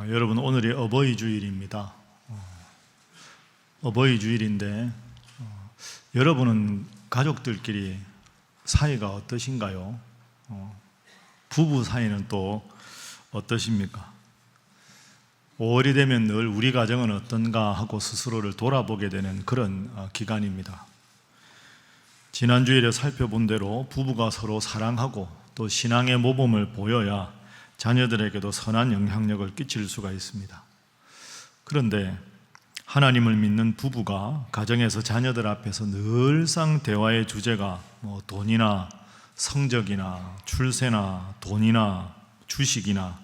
여러분, 오늘이 어버이 주일입니다. 어버이 주일인데 여러분은 가족들끼리 사이가 어떠신가요? 부부 사이는 또 어떠십니까? 5월이 되면 늘 우리 가정은 어떤가 하고 스스로를 돌아보게 되는 그런 기간입니다. 지난 주일에 살펴본 대로 부부가 서로 사랑하고 또 신앙의 모범을 보여야 자녀들에게도 선한 영향력을 끼칠 수가 있습니다. 그런데 하나님을 믿는 부부가 가정에서 자녀들 앞에서 늘상 대화의 주제가 돈이나 성적이나 출세나 돈이나 주식이나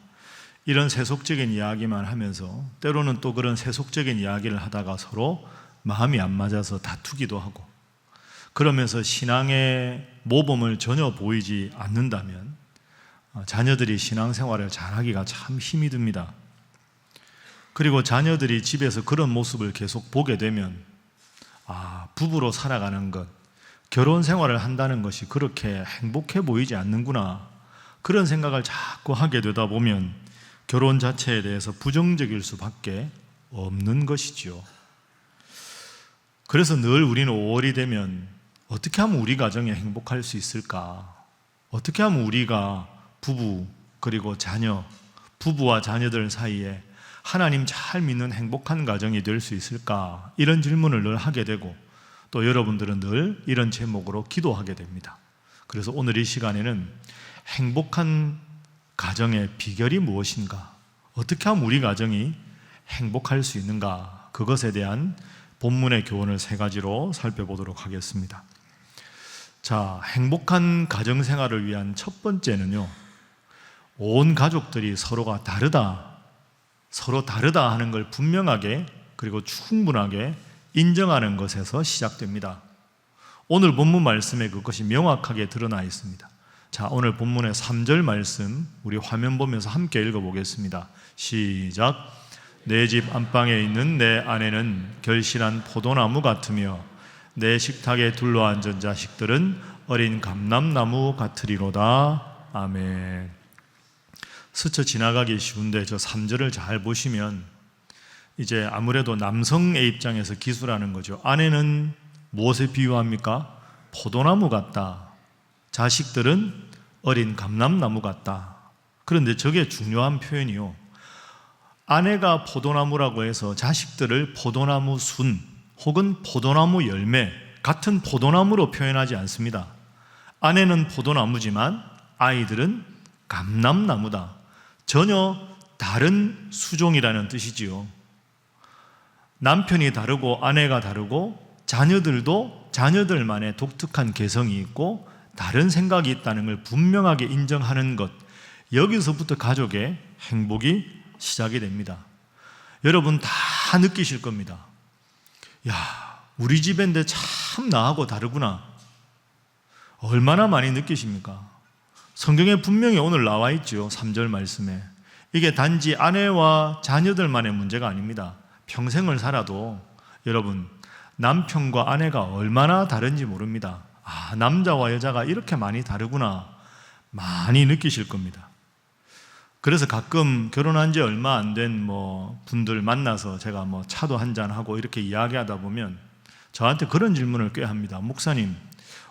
이런 세속적인 이야기만 하면서 때로는 또 그런 세속적인 이야기를 하다가 서로 마음이 안 맞아서 다투기도 하고, 그러면서 신앙의 모범을 전혀 보이지 않는다면 자녀들이 신앙생활을 잘하기가 참 힘이 듭니다. 그리고 자녀들이 집에서 그런 모습을 계속 보게 되면 부부로 살아가는 것, 결혼 생활을 한다는 것이 그렇게 행복해 보이지 않는구나, 그런 생각을 자꾸 하게 되다 보면 결혼 자체에 대해서 부정적일 수밖에 없는 것이지요. 그래서 늘 우리는 5월이 되면 어떻게 하면 우리 가정에 행복할 수 있을까? 어떻게 하면 우리가 부부 그리고 자녀, 부부와 자녀들 사이에 하나님 잘 믿는 행복한 가정이 될 수 있을까? 이런 질문을 늘 하게 되고, 또 여러분들은 늘 이런 제목으로 기도하게 됩니다. 그래서 오늘 이 시간에는 행복한 가정의 비결이 무엇인가? 어떻게 하면 우리 가정이 행복할 수 있는가? 그것에 대한 본문의 교훈을 3가지로 살펴보도록 하겠습니다. 자, 행복한 가정생활을 위한 첫 번째는요, 온 가족들이 서로가 다르다, 서로 다르다 하는 걸 분명하게 그리고 충분하게 인정하는 것에서 시작됩니다. 오늘 본문 말씀에 그것이 명확하게 드러나 있습니다. 자, 오늘 본문의 3절 말씀 우리 화면 보면서 함께 읽어보겠습니다. 시작. 내 집 안방에 있는 내 아내는 결실한 포도나무 같으며 내 식탁에 둘러앉은 자식들은 어린 감람나무 같으리로다. 아멘. 스쳐 지나가기 쉬운데 저 3절을 잘 보시면 이제 아무래도 남성의 입장에서 기술하는 거죠. 아내는 무엇에 비유합니까? 포도나무 같다. 자식들은 어린 감람나무 같다. 그런데 저게 중요한 표현이요, 아내가 포도나무라고 해서 자식들을 포도나무 순 혹은 포도나무 열매, 같은 포도나무로 표현하지 않습니다. 아내는 포도나무지만 아이들은 감람나무다. 전혀 다른 수종이라는 뜻이지요. 남편이 다르고 아내가 다르고 자녀들도 자녀들만의 독특한 개성이 있고 다른 생각이 있다는 걸 분명하게 인정하는 것, 여기서부터 가족의 행복이 시작이 됩니다. 여러분 다 느끼실 겁니다. 야, 우리 집인데 참 나하고 다르구나. 얼마나 많이 느끼십니까? 성경에 분명히 오늘 나와 있죠. 3절 말씀에. 이게 단지 아내와 자녀들만의 문제가 아닙니다. 평생을 살아도 여러분, 남편과 아내가 얼마나 다른지 모릅니다. 남자와 여자가 이렇게 많이 다르구나, 많이 느끼실 겁니다. 그래서 가끔 결혼한 지 얼마 안 된 분들 만나서 제가 차도 한잔하고 이렇게 이야기하다 보면 저한테 그런 질문을 꽤 합니다. 목사님,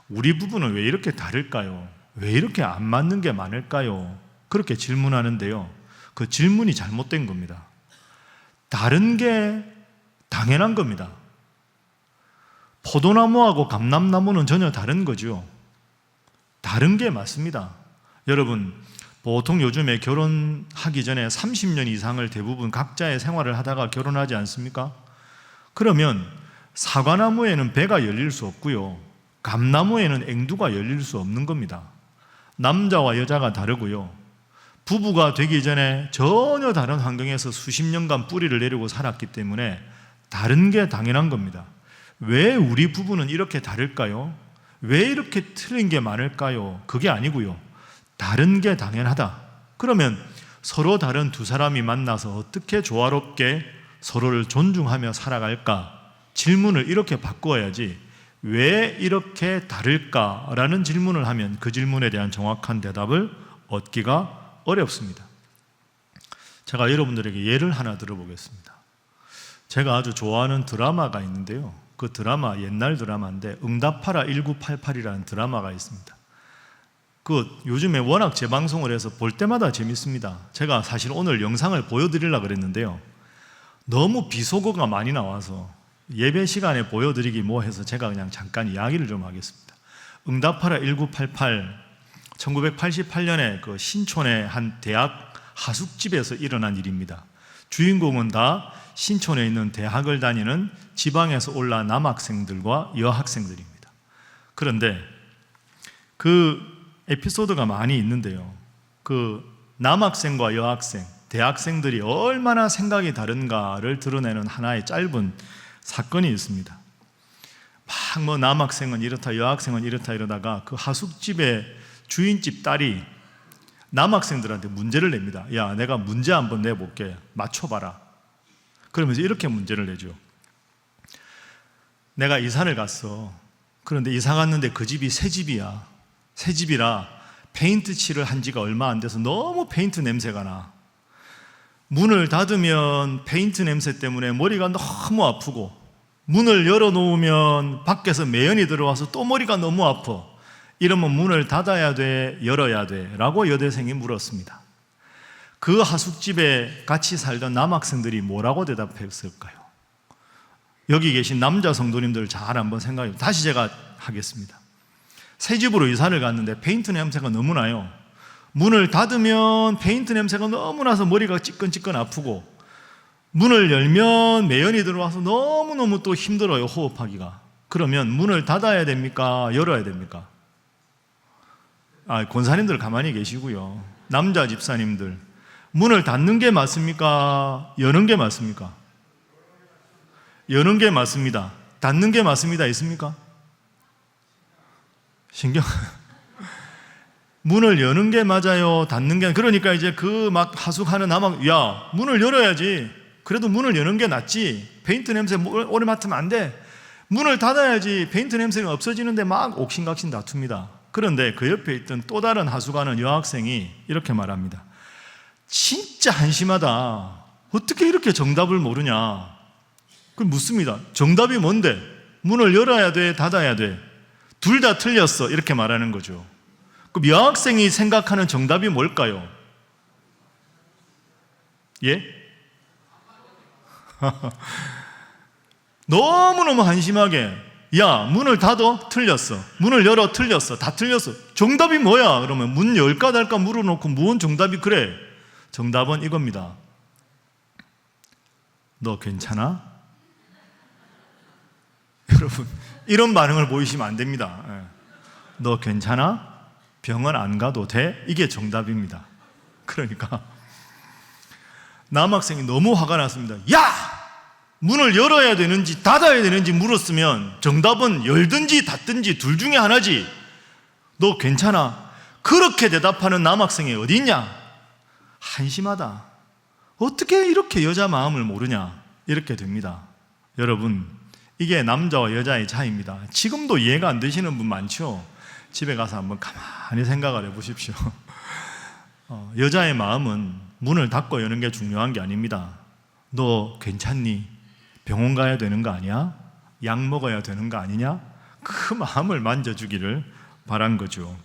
우리 부부는 왜 이렇게 다를까요? 왜 이렇게 안 맞는 게 많을까요? 그렇게 질문하는데요, 그 질문이 잘못된 겁니다. 다른 게 당연한 겁니다. 포도나무하고 감람나무는 전혀 다른 거죠. 다른 게 맞습니다. 여러분, 보통 요즘에 결혼하기 전에 30년 이상을 대부분 각자의 생활을 하다가 결혼하지 않습니까? 그러면 사과나무에는 배가 열릴 수 없고요, 감나무에는 앵두가 열릴 수 없는 겁니다. 남자와 여자가 다르고요, 부부가 되기 전에 전혀 다른 환경에서 수십 년간 뿌리를 내리고 살았기 때문에 다른 게 당연한 겁니다. 왜 우리 부부는 이렇게 다를까요? 왜 이렇게 틀린 게 많을까요? 그게 아니고요, 다른 게 당연하다. 그러면 서로 다른 두 사람이 만나서 어떻게 조화롭게 서로를 존중하며 살아갈까? 질문을 이렇게 바꾸어야지, 왜 이렇게 다를까라는 질문을 하면 그 질문에 대한 정확한 대답을 얻기가 어렵습니다. 제가 여러분들에게 예를 하나 들어보겠습니다. 제가 아주 좋아하는 드라마가 있는데요. 그 드라마, 옛날 드라마인데 응답하라 1988이라는 드라마가 있습니다. 그 요즘에 워낙 재방송을 해서 볼 때마다 재밌습니다. 제가 사실 오늘 영상을 보여드리려고 그랬는데요. 너무 비속어가 많이 나와서 예배 시간에 보여드리기 뭐해서 제가 그냥 잠깐 이야기를 좀 하겠습니다. 응답하라 1988, 1988년에 그 신촌의 한 대학 하숙집에서 일어난 일입니다. 주인공은 다 신촌에 있는 대학을 다니는 지방에서 올라온 남학생들과 여학생들입니다. 그런데 그 에피소드가 많이 있는데요. 그 남학생과 여학생, 대학생들이 얼마나 생각이 다른가를 드러내는 하나의 짧은 사건이 있습니다. 막 뭐 남학생은 이렇다, 여학생은 이렇다 이러다가 그 하숙집의 주인집 딸이 남학생들한테 문제를 냅니다. 야, 내가 문제 한번 내볼게. 맞춰봐라. 그러면서 이렇게 문제를 내죠. 내가 이사를 갔어. 그런데 이사 갔는데 그 집이 새 집이야. 새 집이라 페인트 칠을 한 지가 얼마 안 돼서 너무 페인트 냄새가 나. 문을 닫으면 페인트 냄새 때문에 머리가 너무 아프고, 문을 열어놓으면 밖에서 매연이 들어와서 또 머리가 너무 아파. 이러면 문을 닫아야 돼, 열어야 돼? 라고 여대생이 물었습니다. 그 하숙집에 같이 살던 남학생들이 뭐라고 대답했을까요? 여기 계신 남자 성도님들 잘 한번 생각해. 다시 제가 하겠습니다. 새 집으로 이사를 갔는데 페인트 냄새가 너무 나요. 문을 닫으면 페인트 냄새가 너무 나서 머리가 찌끈찌끈 아프고, 문을 열면 매연이 들어와서 너무너무 또 힘들어요, 호흡하기가. 그러면 문을 닫아야 됩니까? 열어야 됩니까? 권사님들 가만히 계시고요. 남자 집사님들, 문을 닫는 게 맞습니까? 여는 게 맞습니까? 여는 게 맞습니다. 닫는 게 맞습니다. 있습니까? 신경 문을 여는 게 맞아요? 닫는 게? 그러니까 이제 그 막 하숙하는 남학, 야, 문을 열어야지. 그래도 문을 여는 게 낫지. 페인트 냄새 오래 맡으면 안 돼. 문을 닫아야지. 페인트 냄새가 없어지는데 막 옥신각신 다툽니다. 그런데 그 옆에 있던 또 다른 하숙하는 여학생이 이렇게 말합니다. 진짜 한심하다. 어떻게 이렇게 정답을 모르냐. 그럼 묻습니다. 정답이 뭔데? 문을 열어야 돼? 닫아야 돼? 둘 다 틀렸어. 이렇게 말하는 거죠. 그럼 여학생이 생각하는 정답이 뭘까요? 예? 너무너무 한심하게, 야, 문을 닫어? 틀렸어. 문을 열어? 틀렸어. 다 틀렸어. 정답이 뭐야? 그러면 문 열까 닫을까 물어놓고 무슨 정답이 그래? 정답은 이겁니다. 너 괜찮아? 여러분, 이런 반응을 보이시면 안 됩니다. 너 괜찮아? 병원 안 가도 돼? 이게 정답입니다. 그러니까 남학생이 너무 화가 났습니다. 야! 문을 열어야 되는지 닫아야 되는지 물었으면 정답은 열든지 닫든지 둘 중에 하나지. 너 괜찮아? 그렇게 대답하는 남학생이 어디 있냐? 한심하다. 어떻게 이렇게 여자 마음을 모르냐? 이렇게 됩니다. 여러분, 이게 남자와 여자의 차이입니다. 지금도 이해가 안 되시는 분 많죠? 집에 가서 한번 가만히 생각을 해보십시오. 여자의 마음은 문을 닫고 여는 게 중요한 게 아닙니다. 너 괜찮니? 병원 가야 되는 거 아니야? 약 먹어야 되는 거 아니냐? 그 마음을 만져주기를 바란 거죠.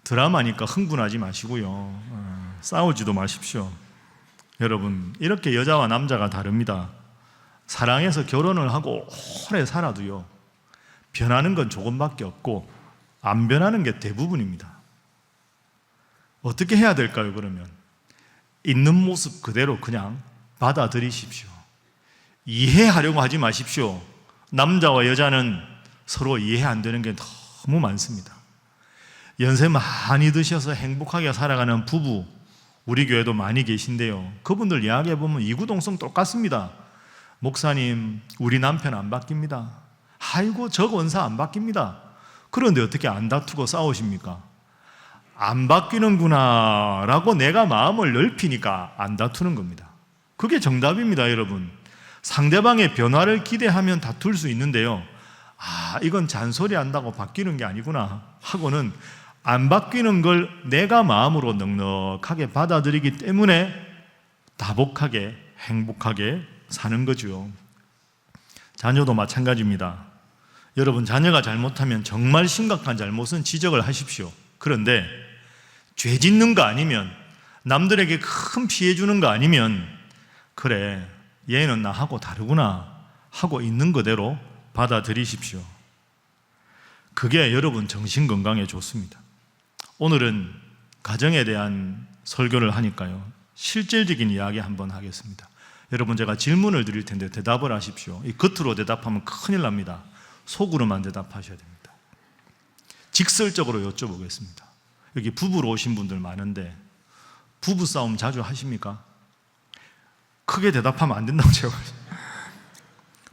드라마니까 흥분하지 마시고요. 싸우지도 마십시오. 여러분, 이렇게 여자와 남자가 다릅니다. 사랑해서 결혼을 하고 오래 살아도요, 변하는 건 조금밖에 없고 안 변하는 게 대부분입니다. 어떻게 해야 될까요, 그러면? 있는 모습 그대로 그냥 받아들이십시오. 이해하려고 하지 마십시오. 남자와 여자는 서로 이해 안 되는 게 너무 많습니다. 연세 많이 드셔서 행복하게 살아가는 부부, 우리 교회도 많이 계신데요. 그분들 이야기해보면 이구동성 똑같습니다. 목사님, 우리 남편 안 바뀝니다. 아이고, 저 권사 안 바뀝니다. 그런데 어떻게 안 다투고 싸우십니까? 안 바뀌는구나 라고 내가 마음을 넓히니까 안 다투는 겁니다. 그게 정답입니다, 여러분. 상대방의 변화를 기대하면 다툴 수 있는데요, 이건 잔소리 한다고 바뀌는 게 아니구나 하고는 안 바뀌는 걸 내가 마음으로 넉넉하게 받아들이기 때문에 다복하게 행복하게 사는 거죠. 자녀도 마찬가지입니다. 여러분, 자녀가 잘못하면 정말 심각한 잘못은 지적을 하십시오. 그런데 죄 짓는 거 아니면, 남들에게 큰 피해 주는 거 아니면, 그래, 얘는 나하고 다르구나 하고 있는 그대로 받아들이십시오. 그게 여러분 정신건강에 좋습니다. 오늘은 가정에 대한 설교를 하니까요, 실질적인 이야기 한번 하겠습니다. 여러분, 제가 질문을 드릴 텐데 대답을 하십시오. 이 겉으로 대답하면 큰일 납니다. 속으로만 대답하셔야 됩니다. 직설적으로 여쭤보겠습니다. 여기 부부로 오신 분들 많은데 부부싸움 자주 하십니까? 크게 대답하면 안 된다고 제가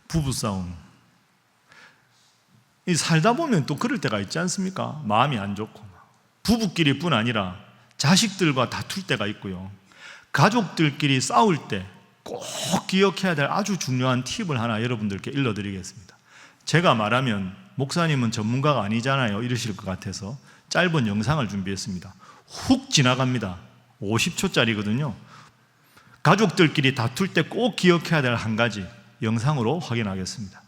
부부싸움, 이 살다 보면 또 그럴 때가 있지 않습니까? 마음이 안 좋고, 부부끼리 뿐 아니라 자식들과 다툴 때가 있고요, 가족들끼리 싸울 때 꼭 기억해야 될 아주 중요한 팁을 하나 여러분들께 일러드리겠습니다. 제가 말하면 목사님은 전문가가 아니잖아요 이러실 것 같아서 짧은 영상을 준비했습니다. 훅 지나갑니다. 50초짜리거든요. 가족들끼리 다툴 때 꼭 기억해야 될 한 가지 영상으로 확인하겠습니다.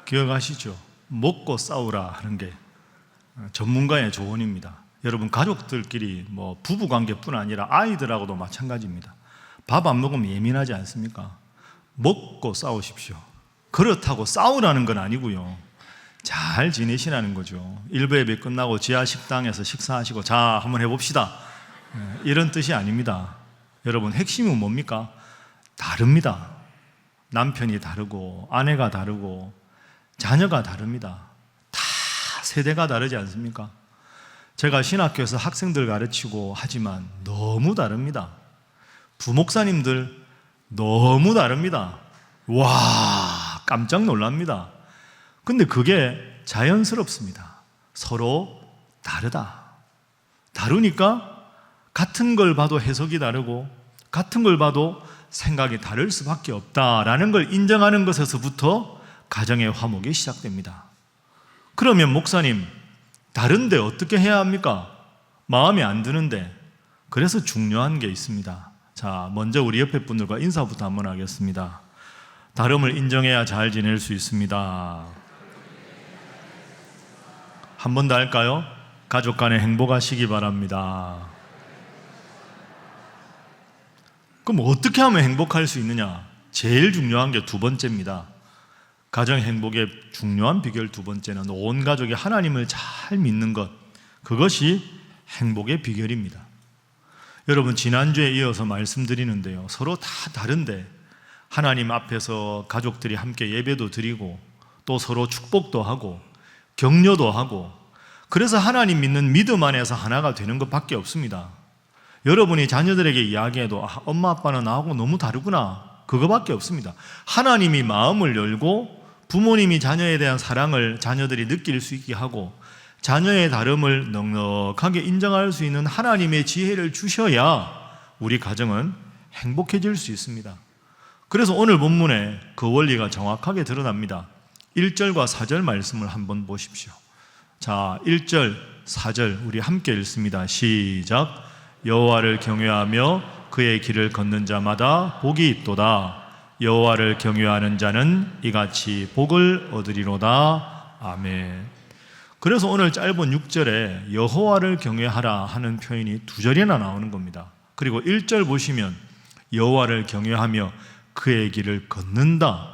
기억하시죠? 먹고 싸우라 하는 게 전문가의 조언입니다. 여러분, 가족들끼리 부부관계뿐 아니라 아이들하고도 마찬가지입니다. 밥 안 먹으면 예민하지 않습니까? 먹고 싸우십시오. 그렇다고 싸우라는 건 아니고요, 잘 지내시라는 거죠. 1부 예배 끝나고 지하 식당에서 식사하시고 자 한번 해봅시다, 이런 뜻이 아닙니다. 여러분, 핵심은 뭡니까? 다릅니다. 남편이 다르고 아내가 다르고 자녀가 다릅니다. 다 세대가 다르지 않습니까? 제가 신학교에서 학생들 가르치고 하지만 너무 다릅니다. 부목사님들 너무 다릅니다. 와, 깜짝 놀랍니다. 근데 그게 자연스럽습니다. 서로 다르다. 다르니까 같은 걸 봐도 해석이 다르고 같은 걸 봐도 생각이 다를 수밖에 없다라는 걸 인정하는 것에서부터 가정의 화목이 시작됩니다. 그러면 목사님, 다른데 어떻게 해야 합니까? 마음에 안 드는데. 그래서 중요한 게 있습니다. 자, 먼저 우리 옆에 분들과 인사부터 한번 하겠습니다. 다름을 인정해야 잘 지낼 수 있습니다. 한 번 더 할까요? 가족 간에 행복하시기 바랍니다. 그럼 어떻게 하면 행복할 수 있느냐? 제일 중요한 게 두 번째입니다. 가정 행복의 중요한 비결 두 번째는 온 가족이 하나님을 잘 믿는 것, 그것이 행복의 비결입니다. 여러분, 지난주에 이어서 말씀드리는데요, 서로 다 다른데 하나님 앞에서 가족들이 함께 예배도 드리고 또 서로 축복도 하고 격려도 하고, 그래서 하나님 믿는 믿음 안에서 하나가 되는 것밖에 없습니다. 여러분이 자녀들에게 이야기해도 엄마 아빠는 나하고 너무 다르구나, 그거밖에 없습니다. 하나님이 마음을 열고 부모님이 자녀에 대한 사랑을 자녀들이 느낄 수 있게 하고 자녀의 다름을 넉넉하게 인정할 수 있는 하나님의 지혜를 주셔야 우리 가정은 행복해질 수 있습니다. 그래서 오늘 본문에 그 원리가 정확하게 드러납니다. 1절과 4절 말씀을 한번 보십시오. 자, 1절, 4절 우리 함께 읽습니다. 시작. 여호와를 경외하며 그의 길을 걷는 자마다 복이 있도다. 여호와를 경외하는 자는 이같이 복을 얻으리로다. 아멘. 그래서 오늘 짧은 6절에 여호와를 경외하라 하는 표현이 2절이나 나오는 겁니다. 그리고 1절 보시면 여호와를 경외하며 그의 길을 걷는다.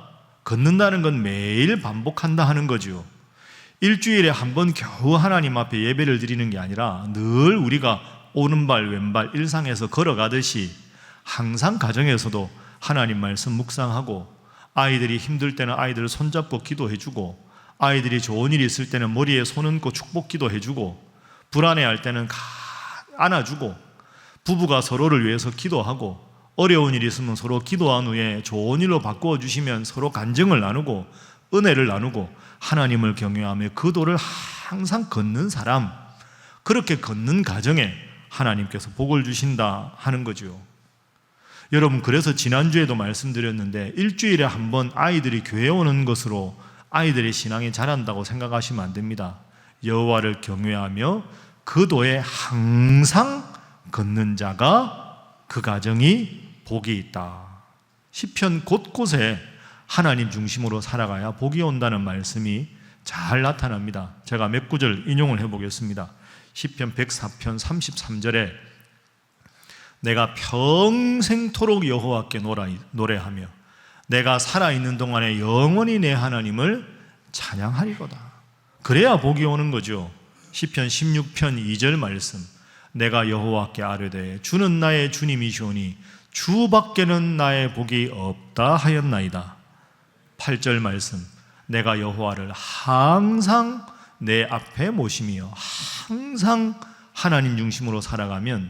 걷는다는 건 매일 반복한다 하는 거죠. 일주일에 한 번 겨우 하나님 앞에 예배를 드리는 게 아니라 늘 우리가 오른발 왼발 일상에서 걸어가듯이 항상 가정에서도 하나님 말씀 묵상하고, 아이들이 힘들 때는 아이들을 손잡고 기도해주고, 아이들이 좋은 일이 있을 때는 머리에 손 얹고 축복 기도해주고, 불안해할 때는 안아주고, 부부가 서로를 위해서 기도하고, 어려운 일이 있으면 서로 기도한 후에 좋은 일로 바꾸어 주시면 서로 간증을 나누고 은혜를 나누고 하나님을 경외하며 그 도를 항상 걷는 사람, 그렇게 걷는 가정에 하나님께서 복을 주신다 하는 거죠. 여러분, 그래서 지난주에도 말씀드렸는데 일주일에 한 번 아이들이 교회에 오는 것으로 아이들의 신앙이 자란다고 생각하시면 안 됩니다. 여호와를 경외하며 그 도에 항상 걷는 자가 그 가정이 복이 있다. 시편 곳곳에 하나님 중심으로 살아가야 복이 온다는 말씀이 잘 나타납니다. 제가 몇 구절 인용을 해보겠습니다. 시편 104편 33절에 내가 평생토록 여호와께 노래하며 내가 살아있는 동안에 영원히 내 하나님을 찬양하리로다. 그래야 복이 오는 거죠. 시편 16편 2절 말씀 내가 여호와께 아뢰되 주는 나의 주님이시오니 주밖에는 나의 복이 없다 하였나이다. 8절 말씀 내가 여호와를 항상 내 앞에 모시며 항상 하나님 중심으로 살아가면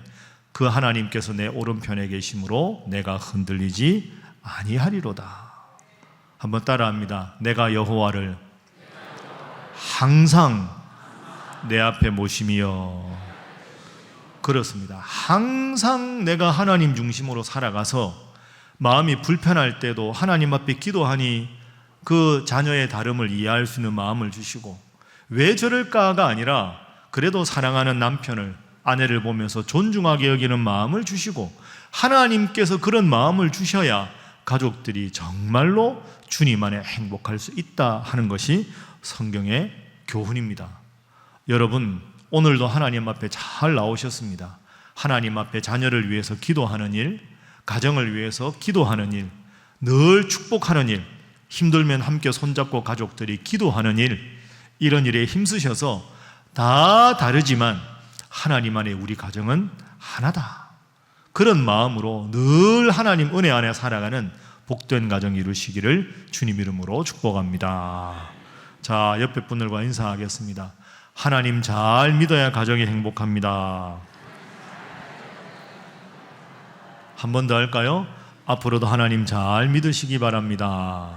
그 하나님께서 내 오른편에 계심으로 내가 흔들리지 아니하리로다. 한번 따라합니다. 내가 여호와를 항상 내 앞에 모시며. 그렇습니다. 항상 내가 하나님 중심으로 살아가서 마음이 불편할 때도 하나님 앞에 기도하니 그 자녀의 다름을 이해할 수 있는 마음을 주시고, 왜 저럴까가 아니라 그래도 사랑하는 남편을, 아내를 보면서 존중하게 여기는 마음을 주시고, 하나님께서 그런 마음을 주셔야 가족들이 정말로 주님 안에 행복할 수 있다 하는 것이 성경의 교훈입니다. 여러분, 오늘도 하나님 앞에 잘 나오셨습니다. 하나님 앞에 자녀를 위해서 기도하는 일, 가정을 위해서 기도하는 일, 늘 축복하는 일, 힘들면 함께 손잡고 가족들이 기도하는 일, 이런 일에 힘쓰셔서 다 다르지만 하나님 안에 우리 가정은 하나다. 그런 마음으로 늘 하나님 은혜 안에 살아가는 복된 가정 이루시기를 주님 이름으로 축복합니다. 자, 옆에 분들과 인사하겠습니다. 하나님 잘 믿어야 가정이 행복합니다. 한 번 더 할까요? 앞으로도 하나님 잘 믿으시기 바랍니다.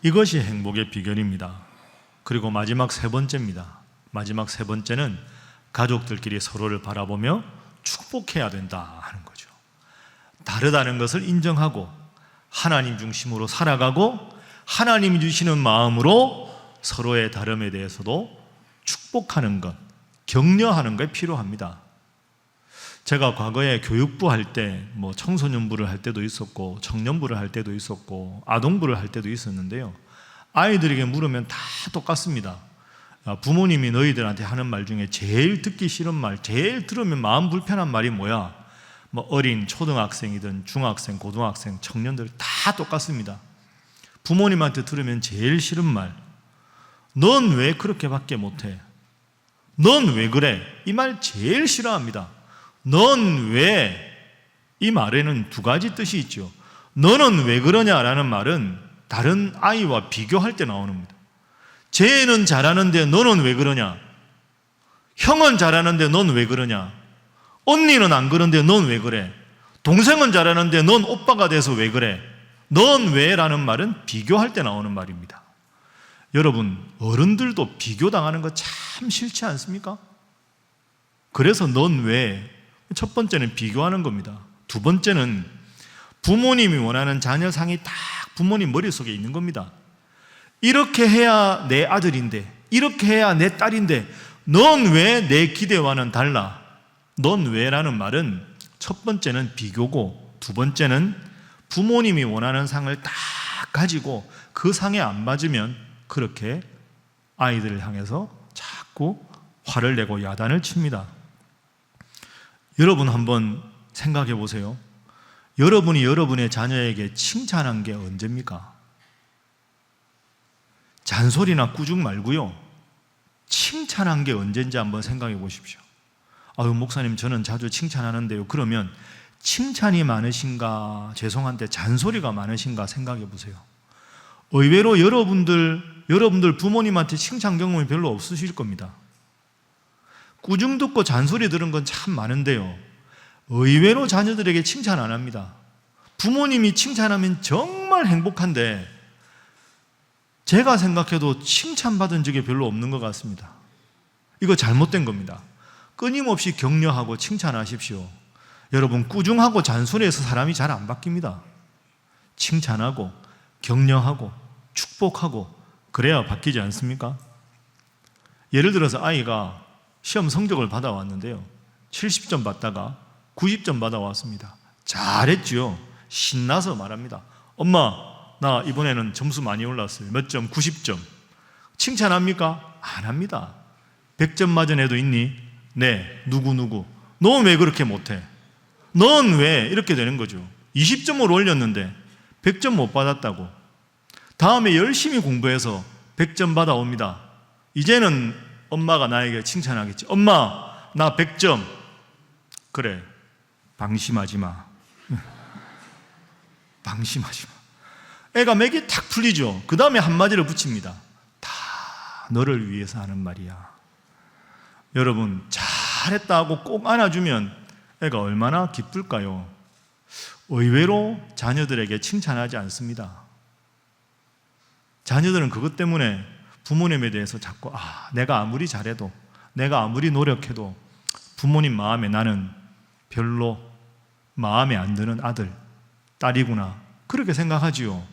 이것이 행복의 비결입니다. 그리고 마지막 세 번째입니다. 마지막 세 번째는 가족들끼리 서로를 바라보며 축복해야 된다 하는 거죠. 다르다는 것을 인정하고 하나님 중심으로 살아가고 하나님이 주시는 마음으로 서로의 다름에 대해서도 축복하는 것, 격려하는 게 필요합니다. 제가 과거에 교육부 할 때 청소년부를 할 때도 있었고 청년부를 할 때도 있었고 아동부를 할 때도 있었는데요, 아이들에게 물으면 다 똑같습니다. 부모님이 너희들한테 하는 말 중에 제일 듣기 싫은 말, 제일 들으면 마음 불편한 말이 뭐야? 어린 초등학생이든 중학생, 고등학생, 청년들 다 똑같습니다. 부모님한테 들으면 제일 싫은 말, 넌 왜 그렇게밖에 못해? 넌 왜 그래? 이 말 제일 싫어합니다. 넌 왜? 이 말에는 두 가지 뜻이 있죠. 너는 왜 그러냐라는 말은 다른 아이와 비교할 때 나오는 겁니다. 쟤는 잘하는데 너는 왜 그러냐? 형은 잘하는데 넌 왜 그러냐? 언니는 안 그런데 넌 왜 그래? 동생은 잘하는데 넌 오빠가 돼서 왜 그래? 넌 왜? 라는 말은 비교할 때 나오는 말입니다. 여러분, 어른들도 비교당하는 거 참 싫지 않습니까? 그래서 넌 왜? 첫 번째는 비교하는 겁니다. 두 번째는 부모님이 원하는 자녀상이 딱 부모님 머릿속에 있는 겁니다. 이렇게 해야 내 아들인데, 이렇게 해야 내 딸인데 넌 왜 내 기대와는 달라? 넌 왜? 라는 말은 첫 번째는 비교고, 두 번째는 부모님이 원하는 상을 딱 가지고 그 상에 안 맞으면 그렇게 아이들을 향해서 자꾸 화를 내고 야단을 칩니다. 여러분 한번 생각해 보세요. 여러분이 여러분의 자녀에게 칭찬한 게 언제입니까? 잔소리나 꾸중 말고요, 칭찬한 게 언제인지 한번 생각해 보십시오. 아유, 목사님 저는 자주 칭찬하는데요. 그러면 칭찬이 많으신가, 죄송한데 잔소리가 많으신가 생각해 보세요. 의외로 여러분들 부모님한테 칭찬 경험이 별로 없으실 겁니다. 꾸중 듣고 잔소리 들은 건 참 많은데요, 의외로 자녀들에게 칭찬 안 합니다. 부모님이 칭찬하면 정말 행복한데 제가 생각해도 칭찬받은 적이 별로 없는 것 같습니다. 이거 잘못된 겁니다. 끊임없이 격려하고 칭찬하십시오. 여러분, 꾸중하고 잔소리해서 사람이 잘 안 바뀝니다. 칭찬하고 격려하고 축복하고 그래야 바뀌지 않습니까? 예를 들어서 아이가 시험 성적을 받아왔는데요, 70점 받다가 90점 받아왔습니다. 잘했죠. 신나서 말합니다. 엄마, 나 이번에는 점수 많이 올랐어요. 몇 점? 90점. 칭찬합니까? 안 합니다. 100점 맞은 애도 있니? 네. 누구? 넌 왜 그렇게 못해? 넌 왜? 이렇게 되는 거죠. 20점을 올렸는데 100점 못 받았다고. 다음에 열심히 공부해서 100점 받아옵니다. 이제는 엄마가 나에게 칭찬하겠지. 엄마, 나 100점. 그래, 방심하지 마. 방심하지 마. 애가 맥이 탁 풀리죠. 그 다음에 한마디를 붙입니다. 다 너를 위해서 하는 말이야. 여러분, 잘했다 하고 꼭 안아주면 애가 얼마나 기쁠까요? 의외로 자녀들에게 칭찬하지 않습니다. 자녀들은 그것 때문에 부모님에 대해서 자꾸 내가 아무리 잘해도, 내가 아무리 노력해도 부모님 마음에 나는 별로 마음에 안 드는 아들, 딸이구나, 그렇게 생각하지요.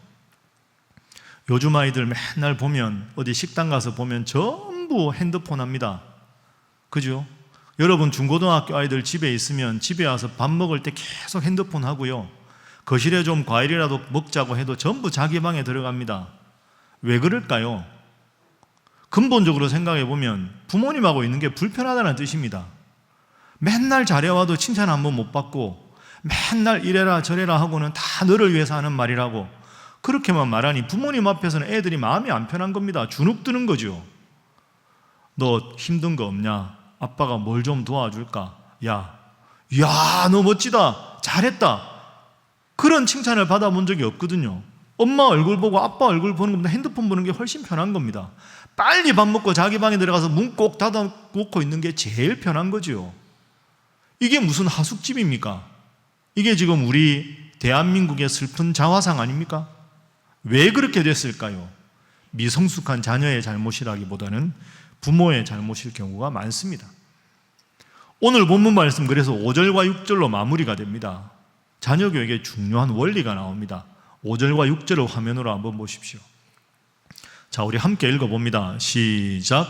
요즘 아이들 맨날 보면, 어디 식당 가서 보면 전부 핸드폰 합니다. 그죠? 여러분, 중고등학교 아이들 집에 있으면 집에 와서 밥 먹을 때 계속 핸드폰 하고요, 거실에 좀 과일이라도 먹자고 해도 전부 자기 방에 들어갑니다. 왜 그럴까요? 근본적으로 생각해 보면 부모님하고 있는 게 불편하다는 뜻입니다. 맨날 잘해와도 칭찬 한 번 못 받고, 맨날 이래라 저래라 하고는 다 너를 위해서 하는 말이라고 그렇게만 말하니 부모님 앞에서는 애들이 마음이 안 편한 겁니다. 주눅 드는 거죠. 너 힘든 거 없냐? 아빠가 뭘 좀 도와줄까? 야, 너 멋지다, 잘했다, 그런 칭찬을 받아본 적이 없거든요. 엄마 얼굴 보고 아빠 얼굴 보는 것보다 핸드폰 보는 게 훨씬 편한 겁니다. 빨리 밥 먹고 자기 방에 들어가서 문 꼭 닫아 놓고 있는 게 제일 편한 거죠. 이게 무슨 하숙집입니까? 이게 지금 우리 대한민국의 슬픈 자화상 아닙니까? 왜 그렇게 됐을까요? 미성숙한 자녀의 잘못이라기보다는 부모의 잘못일 경우가 많습니다. 오늘 본문 말씀, 그래서 5절과 6절로 마무리가 됩니다. 자녀 교육에 중요한 원리가 나옵니다. 5절과 6절을 화면으로 한번 보십시오. 자, 우리 함께 읽어봅니다. 시작.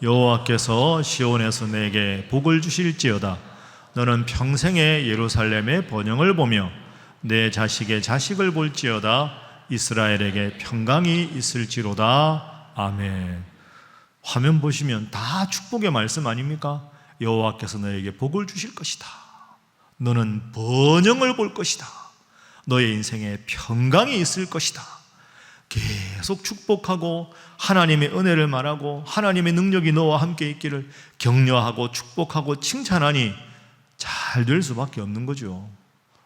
여호와께서 시온에서 내게 복을 주실지어다. 너는 평생에 예루살렘의 번영을 보며 내 자식의 자식을 볼지어다. 이스라엘에게 평강이 있을지로다. 아멘. 화면 보시면 다 축복의 말씀 아닙니까? 여호와께서 너에게 복을 주실 것이다. 너는 번영을 볼 것이다. 너의 인생에 평강이 있을 것이다. 계속 축복하고 하나님의 은혜를 말하고 하나님의 능력이 너와 함께 있기를 격려하고 축복하고 칭찬하니 잘 될 수밖에 없는 거죠.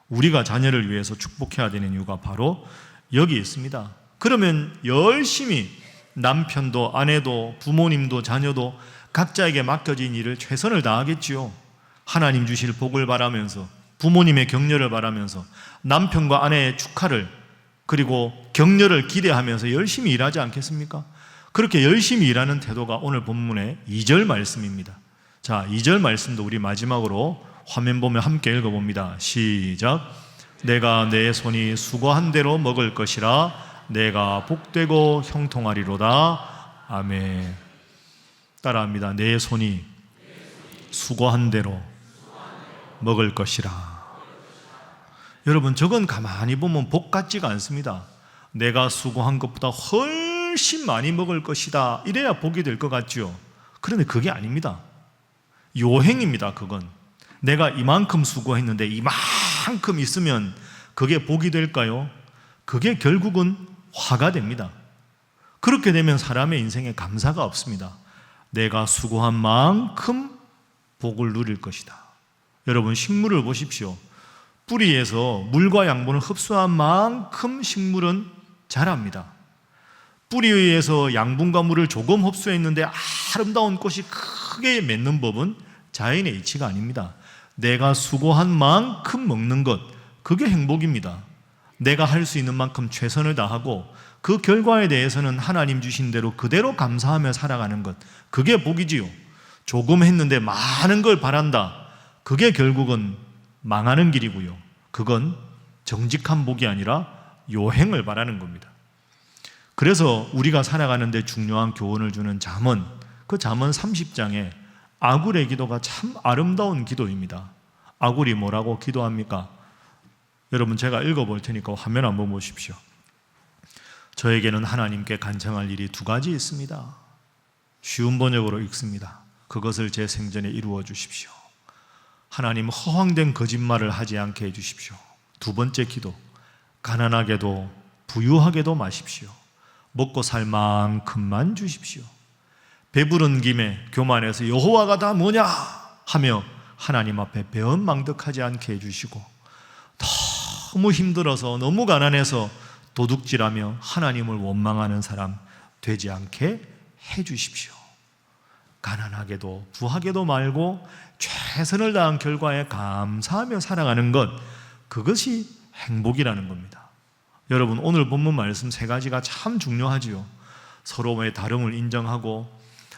우리가 자녀를 위해서 축복해야 되는 이유가 바로 여기 있습니다. 그러면 열심히 남편도 아내도 부모님도 자녀도 각자에게 맡겨진 일을 최선을 다하겠지요. 하나님 주실 복을 바라면서, 부모님의 격려를 바라면서, 남편과 아내의 축하를 그리고 격려를 기대하면서 열심히 일하지 않겠습니까? 그렇게 열심히 일하는 태도가 오늘 본문의 2절 말씀입니다. 자, 2절 말씀도 우리 마지막으로 화면 보면 함께 읽어봅니다. 시작. 내가 내 손이 수고한 대로 먹을 것이라. 내가 복되고 형통하리로다. 아멘. 따라합니다. 내 손이 수고한 대로 먹을 것이라. 여러분, 저건 가만히 보면 복 같지가 않습니다. 내가 수고한 것보다 훨씬 많이 먹을 것이다, 이래야 복이 될 것 같죠. 그런데 그게 아닙니다. 요행입니다. 그건 내가 이만큼 수고했는데 이만큼 있으면 그게 복이 될까요? 그게 결국은 화가 됩니다. 그렇게 되면 사람의 인생에 감사가 없습니다. 내가 수고한 만큼 복을 누릴 것이다. 여러분, 식물을 보십시오. 뿌리에서 물과 양분을 흡수한 만큼 식물은 자랍니다. 뿌리에서 양분과 물을 조금 흡수했는데 아름다운 꽃이 크게 맺는 법은 자연의 이치가 아닙니다. 내가 수고한 만큼 먹는 것, 그게 행복입니다. 내가 할 수 있는 만큼 최선을 다하고 그 결과에 대해서는 하나님 주신 대로 그대로 감사하며 살아가는 것, 그게 복이지요. 조금 했는데 많은 걸 바란다, 그게 결국은 망하는 길이고요. 그건 정직한 복이 아니라 요행을 바라는 겁니다. 그래서 우리가 살아가는 데 중요한 교훈을 주는 잠언, 그 잠언 30장에 아굴의 기도가 참 아름다운 기도입니다. 아굴이 뭐라고 기도합니까? 여러분 제가 읽어볼 테니까 화면 한번 보십시오. 저에게는 하나님께 간청할 일이 두 가지 있습니다. 쉬운 번역으로 읽습니다. 그것을 제 생전에 이루어 주십시오. 하나님, 허황된 거짓말을 하지 않게 해주십시오. 두 번째 기도, 가난하게도 부유하게도 마십시오. 먹고 살 만큼만 주십시오. 배부른 김에 교만해서 여호와가 다 뭐냐 하며 하나님 앞에 배은망덕하지 않게 해주시고, 너무 힘들어서 너무 가난해서 도둑질하며 하나님을 원망하는 사람 되지 않게 해주십시오. 가난하게도 부하게도 말고 최선을 다한 결과에 감사하며 살아가는 것, 그것이 행복이라는 겁니다. 여러분, 오늘 본문 말씀 세 가지가 참 중요하지요. 서로의 다름을 인정하고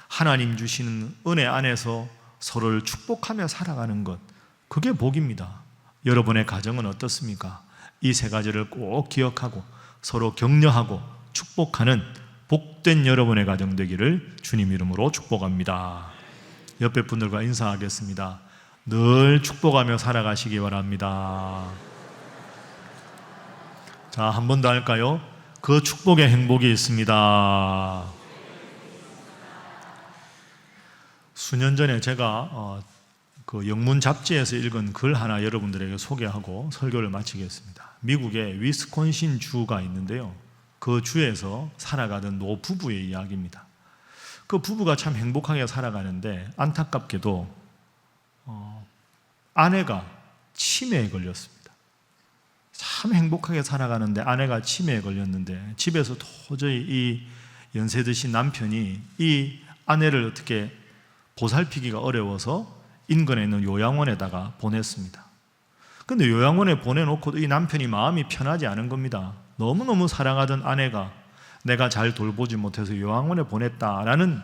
하나님 주시는 은혜 안에서 서로를 축복하며 살아가는 것, 그게 복입니다. 여러분의 가정은 어떻습니까? 이 세 가지를 꼭 기억하고 서로 격려하고 축복하는 복된 여러분의 가정 되기를 주님 이름으로 축복합니다. 옆에 분들과 인사하겠습니다. 늘 축복하며 살아가시기 바랍니다. 자, 한 번 더 할까요? 그 축복의 행복이 있습니다. 수년 전에 제가 그 영문 잡지에서 읽은 글 하나 여러분들에게 소개하고 설교를 마치겠습니다. 미국의 위스콘신 주가 있는데요, 그 주에서 살아가던 노부부의 이야기입니다. 그 부부가 참 행복하게 살아가는데 안타깝게도 아내가 치매에 걸렸습니다. 참 행복하게 살아가는데 아내가 치매에 걸렸는데 집에서 도저히 이 연세 드신 남편이 이 아내를 어떻게 보살피기가 어려워서 인근에 있는 요양원에다가 보냈습니다. 근데 요양원에 보내놓고도 이 남편이 마음이 편하지 않은 겁니다. 너무너무 사랑하던 아내가 내가 잘 돌보지 못해서 요양원에 보냈다라는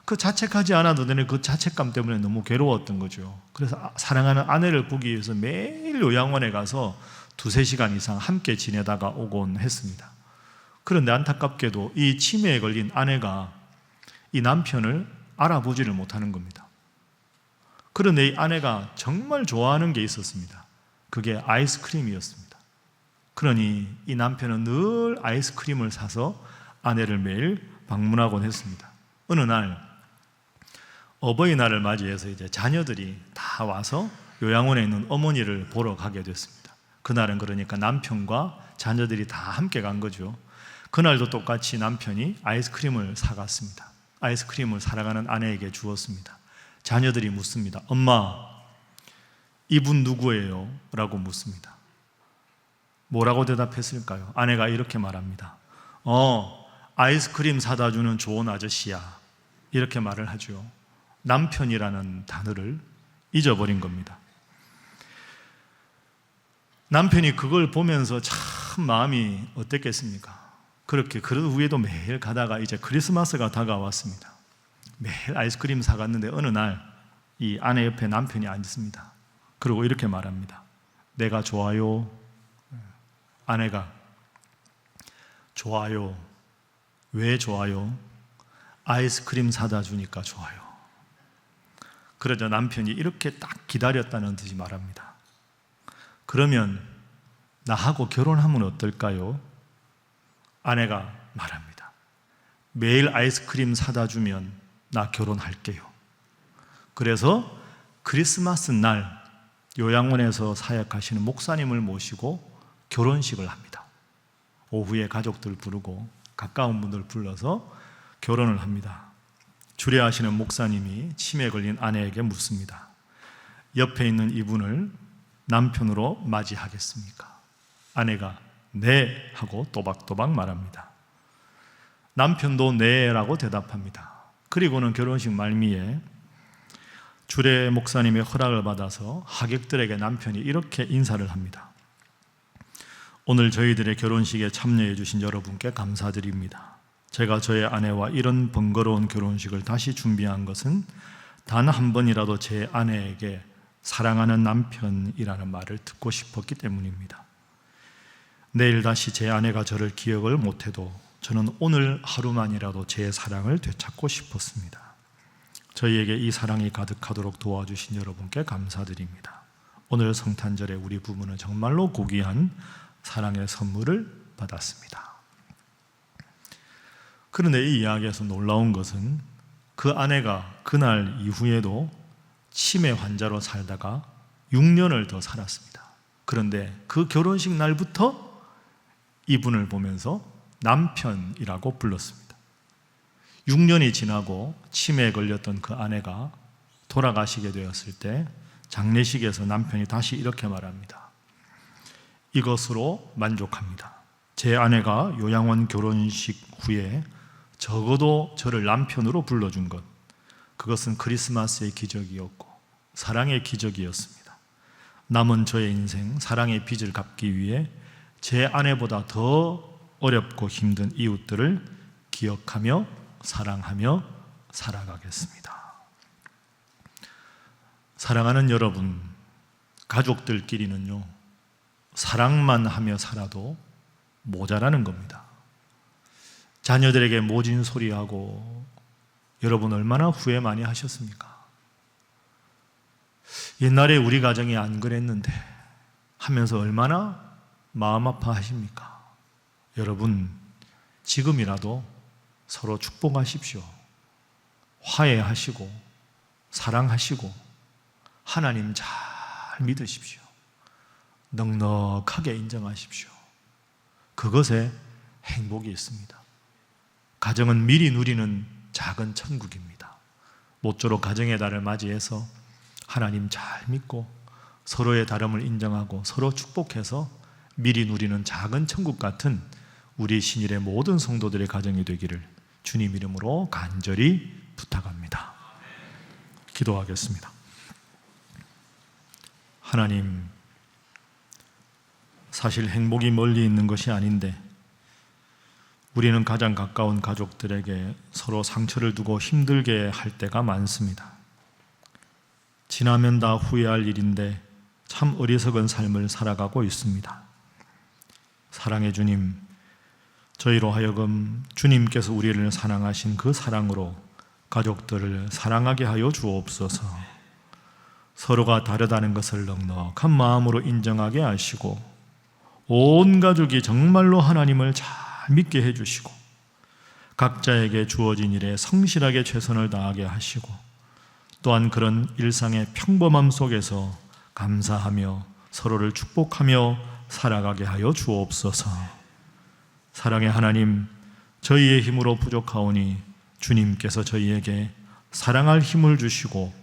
그 자책하지 않아도 되는 그 자책감 때문에 너무 괴로웠던 거죠. 그래서 사랑하는 아내를 보기 위해서 매일 요양원에 가서 2-3시간 이상 함께 지내다가 오곤 했습니다. 그런데 안타깝게도 이 치매에 걸린 아내가 이 남편을 알아보지를 못하는 겁니다. 그런데 이 아내가 정말 좋아하는 게 있었습니다. 그게 아이스크림이었습니다. 그러니 이 남편은 늘 아이스크림을 사서 아내를 매일 방문하곤 했습니다. 어느 날 어버이날을 맞이해서 이제 자녀들이 다 와서 요양원에 있는 어머니를 보러 가게 됐습니다. 그날은 그러니까 남편과 자녀들이 다 함께 간 거죠. 그날도 똑같이 남편이 아이스크림을 사갔습니다. 아이스크림을 사랑하는 아내에게 주었습니다. 자녀들이 묻습니다. 엄마, 이분 누구예요? 라고 묻습니다. 뭐라고 대답했을까요? 아내가 이렇게 말합니다. 아이스크림 사다 주는 좋은 아저씨야. 이렇게 말을 하죠. 남편이라는 단어를 잊어버린 겁니다. 남편이 그걸 보면서 참 마음이 어땠겠습니까? 그렇게 그 후에도 매일 가다가 이제 크리스마스가 다가왔습니다. 매일 아이스크림 사갔는데 어느 날 이 아내 옆에 남편이 앉습니다. 그리고 이렇게 말합니다. 내가 좋아요. 아내가 좋아요. 왜 좋아요? 아이스크림 사다 주니까 좋아요. 그러자 남편이 이렇게 딱 기다렸다는 듯이 말합니다. 그러면 나하고 결혼하면 어떨까요? 아내가 말합니다. 매일 아이스크림 사다 주면 나 결혼할게요. 그래서 크리스마스 날 요양원에서 사역하시는 목사님을 모시고 결혼식을 합니다. 오후에 가족들 부르고 가까운 분들 불러서 결혼을 합니다. 주례하시는 목사님이 치매에 걸린 아내에게 묻습니다. 옆에 있는 이분을 남편으로 맞이하겠습니까? 아내가 네 하고 또박또박 말합니다. 남편도 네라고 대답합니다. 그리고는 결혼식 말미에 주례 목사님의 허락을 받아서 하객들에게 남편이 이렇게 인사를 합니다. 오늘 저희들의 결혼식에 참여해 주신 여러분께 감사드립니다. 제가 저의 아내와 이런 번거로운 결혼식을 다시 준비한 것은 단 한 번이라도 제 아내에게 사랑하는 남편이라는 말을 듣고 싶었기 때문입니다. 내일 다시 제 아내가 저를 기억을 못해도 저는 오늘 하루만이라도 제 사랑을 되찾고 싶었습니다. 저희에게 이 사랑이 가득하도록 도와주신 여러분께 감사드립니다. 오늘 성탄절에 우리 부부는 정말로 고귀한 사랑의 선물을 받았습니다. 그런데 이 이야기에서 놀라운 것은 그 아내가 그날 이후에도 치매 환자로 살다가 6년을 더 살았습니다. 그런데 그 결혼식 날부터 이분을 보면서 남편이라고 불렀습니다. 6년이 지나고 치매에 걸렸던 그 아내가 돌아가시게 되었을 때 장례식에서 남편이 다시 이렇게 말합니다. 이것으로 만족합니다. 제 아내가 요양원 결혼식 후에 적어도 저를 남편으로 불러준 것, 그것은 크리스마스의 기적이었고 사랑의 기적이었습니다. 남은 저의 인생 사랑의 빚을 갚기 위해 제 아내보다 더 어렵고 힘든 이웃들을 기억하며 사랑하며 살아가겠습니다. 사랑하는 여러분, 가족들끼리는요, 사랑만 하며 살아도 모자라는 겁니다. 자녀들에게 모진 소리하고 여러분 얼마나 후회 많이 하셨습니까? 옛날에 우리 가정이 안 그랬는데 하면서 얼마나 마음 아파하십니까? 여러분, 지금이라도 서로 축복하십시오. 화해하시고 사랑하시고 하나님 잘 믿으십시오. 넉넉하게 인정하십시오. 그것에 행복이 있습니다. 가정은 미리 누리는 작은 천국입니다. 모쪼록 가정의 달을 맞이해서 하나님 잘 믿고 서로의 다름을 인정하고 서로 축복해서 미리 누리는 작은 천국 같은 우리 신일의 모든 성도들의 가정이 되기를 주님 이름으로 간절히 부탁합니다. 기도하겠습니다. 하나님, 사실 행복이 멀리 있는 것이 아닌데 우리는 가장 가까운 가족들에게 서로 상처를 두고 힘들게 할 때가 많습니다. 지나면 다 후회할 일인데 참 어리석은 삶을 살아가고 있습니다. 사랑의 주님, 저희로 하여금 주님께서 우리를 사랑하신 그 사랑으로 가족들을 사랑하게 하여 주옵소서. 서로가 다르다는 것을 넉넉한 마음으로 인정하게 하시고 온 가족이 정말로 하나님을 잘 믿게 해주시고 각자에게 주어진 일에 성실하게 최선을 다하게 하시고 또한 그런 일상의 평범함 속에서 감사하며 서로를 축복하며 살아가게 하여 주옵소서. 사랑의 하나님, 저희의 힘으로 부족하오니 주님께서 저희에게 사랑할 힘을 주시고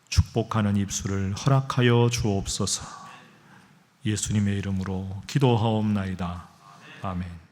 축복하는 입술을 허락하여 주옵소서. 예수님의 이름으로 기도하옵나이다. 아멘.